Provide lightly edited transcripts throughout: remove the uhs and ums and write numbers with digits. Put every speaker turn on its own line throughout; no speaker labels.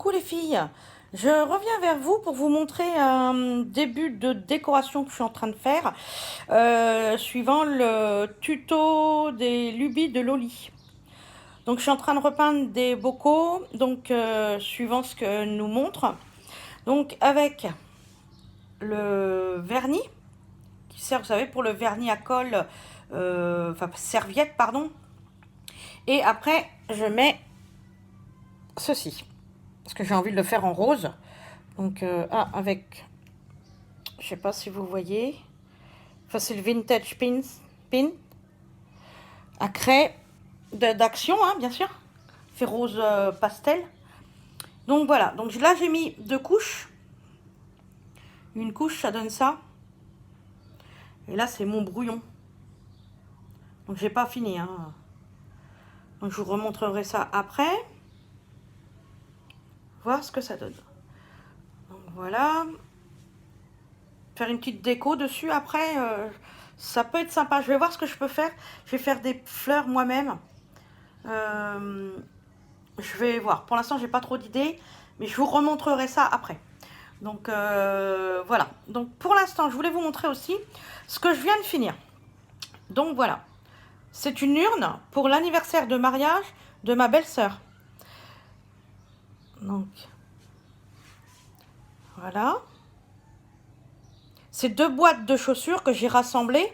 Coucou les filles, je reviens vers vous pour vous montrer un début de décoration que je suis en train de faire, suivant le tuto des lubies de Loli. Donc je suis en train de repeindre des bocaux, donc suivant ce que nous montre. Donc avec le vernis, qui sert, vous savez, pour le vernis à colle, enfin serviette, pardon. Et après, je mets ceci, parce que j'ai envie de le faire en rose. Donc, avec, je sais pas si vous voyez, enfin, c'est le Vintage Pin à craie d'Action, hein, bien sûr, fait rose pastel. Donc voilà, donc là j'ai mis 2 couches. Une couche, ça donne ça. Et là, c'est mon brouillon. Donc, j'ai pas fini, hein. Donc, je vous remontrerai ça après. Voir ce que ça donne. Donc, voilà. Faire une petite déco dessus après, ça peut être sympa. Je vais voir ce que je peux faire. Je vais faire des fleurs moi-même. Je vais voir. Pour l'instant, j'ai pas trop d'idées, mais je vous remontrerai ça après. Donc voilà. Donc pour l'instant, je voulais vous montrer aussi ce que je viens de finir. Donc voilà. C'est une urne pour l'anniversaire de mariage de ma belle-sœur. Donc voilà. C'est 2 boîtes de chaussures que j'ai rassemblées.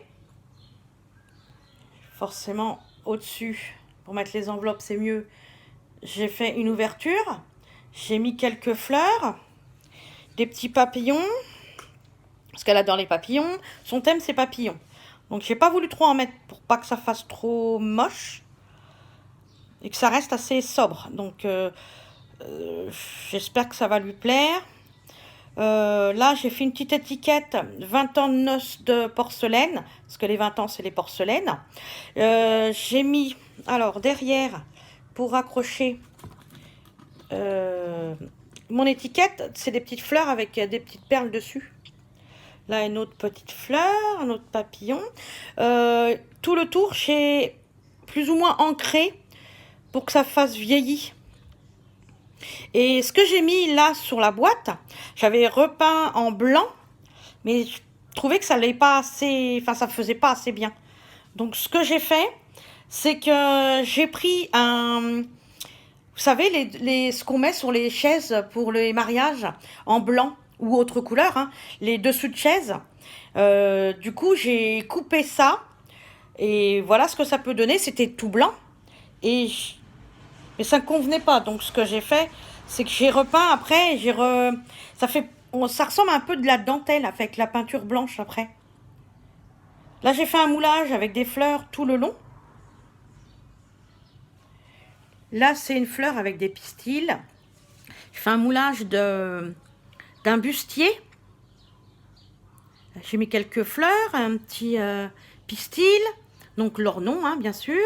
Forcément, au-dessus, pour mettre les enveloppes, c'est mieux. J'ai fait une ouverture. J'ai mis quelques fleurs. Des petits papillons. Parce qu'elle adore les papillons. Son thème, c'est papillons. Donc, j'ai pas voulu trop en mettre pour pas que ça fasse trop moche. Et que ça reste assez sobre. Donc, j'espère que ça va lui plaire. Là, j'ai fait une petite étiquette 20 ans de noces de porcelaine, parce que les 20 ans, c'est les porcelaines. J'ai mis, alors, derrière, pour accrocher mon étiquette, c'est des petites fleurs avec des petites perles dessus. Là, une autre petite fleur, un autre papillon. Tout le tour, j'ai plus ou moins ancré pour que ça fasse vieilli. Et ce que j'ai mis là sur la boîte, j'avais repeint en blanc, mais je trouvais que ça n'allait pas assez, enfin ça faisait pas assez bien. Donc ce que j'ai fait, c'est que j'ai pris un, vous savez, ce qu'on met sur les chaises pour les mariages en blanc ou autre couleur, hein, les dessous de chaises. Du coup, j'ai coupé ça et voilà ce que ça peut donner. C'était tout blanc mais ça ne convenait pas. Donc ce que j'ai fait, c'est que j'ai repeint après. Ça ressemble un peu de la dentelle avec la peinture blanche après. Là, j'ai fait un moulage avec des fleurs tout le long. Là, c'est une fleur avec des pistils. Je fais un moulage d'un bustier. J'ai mis quelques fleurs, un petit pistil, donc leur nom, hein, bien sûr.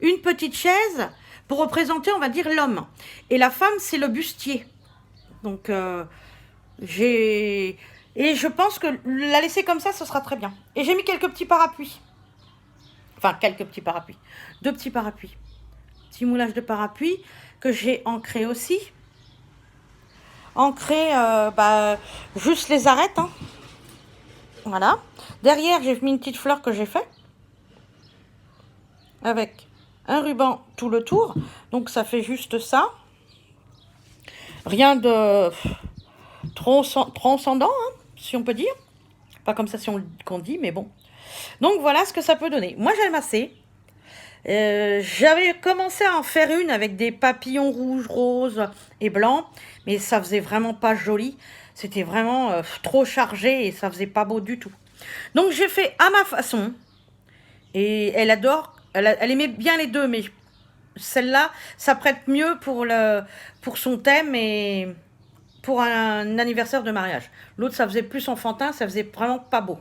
Une petite chaise pour représenter, on va dire, l'homme. Et la femme, c'est le bustier. Donc, et je pense que la laisser comme ça, ce sera très bien. Et j'ai mis quelques petits parapluies. Enfin, quelques petits parapluies. 2 petits parapluies. Petit moulage de parapluie que j'ai ancré aussi. Ancré, juste les arêtes. Hein. Voilà. Derrière, j'ai mis une petite fleur que j'ai fait. Avec un ruban tout le tour. Donc, ça fait juste ça. Rien de transcendant, hein, si on peut dire. Pas comme ça qu'on dit, mais bon. Donc, voilà ce que ça peut donner. Moi, j'ai massé. J'avais commencé à en faire une avec des papillons rouges, roses et blancs, mais ça faisait vraiment pas joli. C'était vraiment trop chargé et ça faisait pas beau du tout. Donc j'ai fait à ma façon. Et elle adore, elle aimait bien les deux, mais celle-là, ça prête mieux pour son thème et pour un anniversaire de mariage. L'autre, ça faisait plus enfantin, ça faisait vraiment pas beau.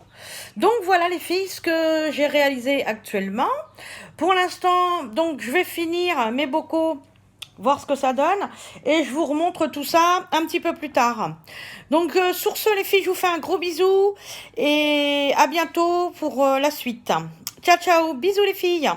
Donc voilà les filles, ce que j'ai réalisé actuellement. Pour l'instant, donc je vais finir mes bocaux, voir ce que ça donne, et je vous remontre tout ça un petit peu plus tard. Donc sur ce les filles, je vous fais un gros bisou, et à bientôt pour la suite. Ciao ciao, bisous les filles.